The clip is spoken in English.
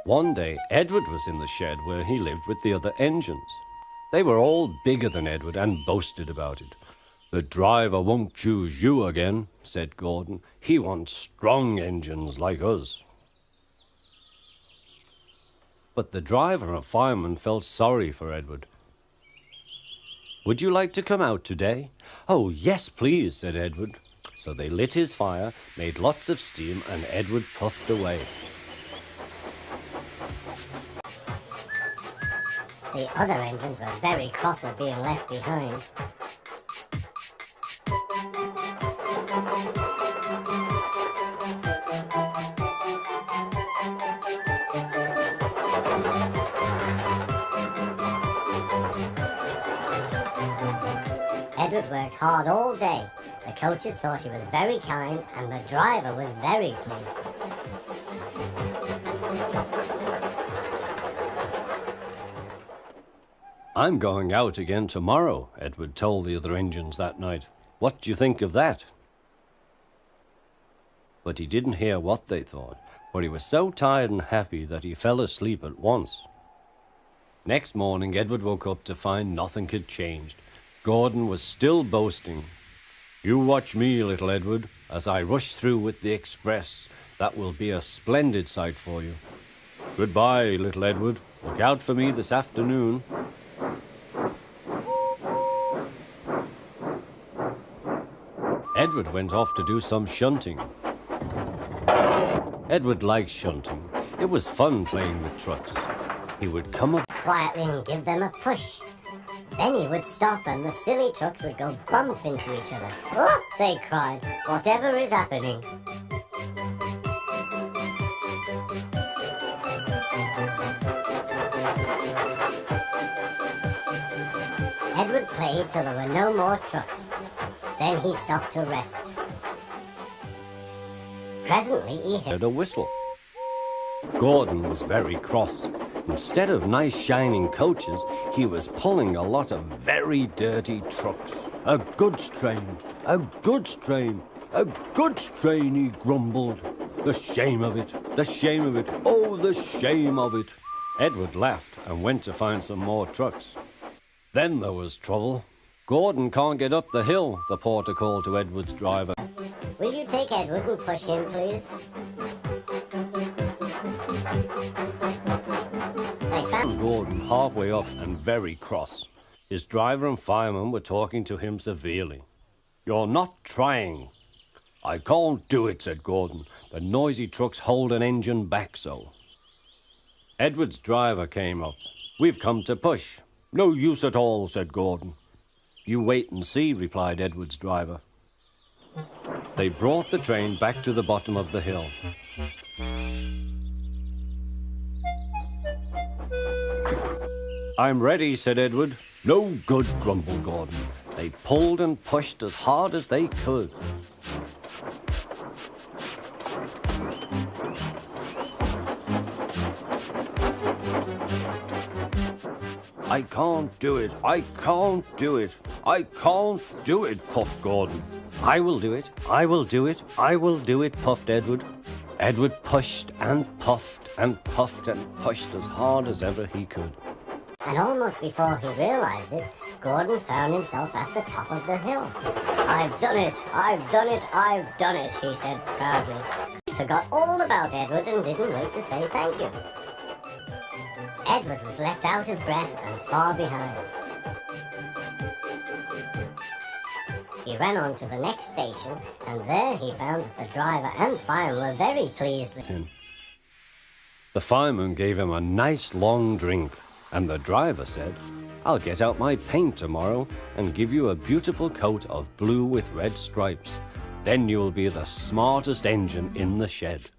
One day, Edward was in the shed where he lived with the other engines. They were all bigger than Edward and boasted about it. "The driver won't choose you again," said Gordon. "He wants strong engines like us." But the driver and fireman felt sorry for Edward. "Would you like to come out today?" "Oh, yes, please," said Edward. So they lit his fire, made lots of steam, and Edward puffed away. The other engines were very cross at being left behind. Edward worked hard all day. The coaches thought he was very kind and the driver was very pleased. "I'm going out again tomorrow," Edward told the other engines that night. "What do you think of that?" But he didn't hear what they thought, for he was so tired and happy that he fell asleep at once. Next morning, Edward woke up to find nothing had changed. Gordon was still boasting. "You watch me, little Edward, as I rush through with the express. That will be a splendid sight for you. Goodbye, little Edward. Look out for me this afternoon." Edward went off to do some shunting. Edward liked shunting. It was fun playing with trucks. He would come up Quietly and give them a push. Then he would stop and the silly trucks would go bump into each other. "Oh!" they cried. "Whatever is happening?" Edward played till there were no more trucks. Then he stopped to rest. Presently he heard a whistle. Gordon was very cross. Instead of nice shining coaches, he was pulling a lot of very dirty trucks. "A goods train, a goods train, a goods train," he grumbled. "The shame of it, the shame of it, oh, the shame of it." Edward laughed and went to find some more trucks. Then there was trouble. "Gordon can't get up the hill," the porter called to Edward's driver. "Will you take Edward and push him, please?" They found Gordon halfway up and very cross. His driver and fireman were talking to him severely. "You're not trying." "I can't do it," said Gordon. "The noisy trucks hold an engine back so." Edward's driver came up. "We've come to push." "No use at all," said Gordon. "You wait and see," replied Edward's driver. They brought the train back to the bottom of the hill. "I'm ready," said Edward. "No good," grumbled Gordon. They pulled and pushed as hard as they could. "I can't do it, I can't do it, I can't do it," puffed Gordon. "I will do it, I will do it, I will do it," puffed Edward. Edward pushed and puffed and puffed and pushed as hard as ever he could. And almost before he realized it, Gordon found himself at the top of the hill. "I've done it, I've done it, I've done it," he said proudly. He forgot all about Edward and didn't wait to say thank you. Edward was left out of breath and far behind. He ran on to the next station, and there he found that the driver and fireman were very pleased with him. The fireman gave him a nice long drink, and the driver said, "I'll get out my paint tomorrow and give you a beautiful coat of blue with red stripes. Then you'll be the smartest engine in the shed."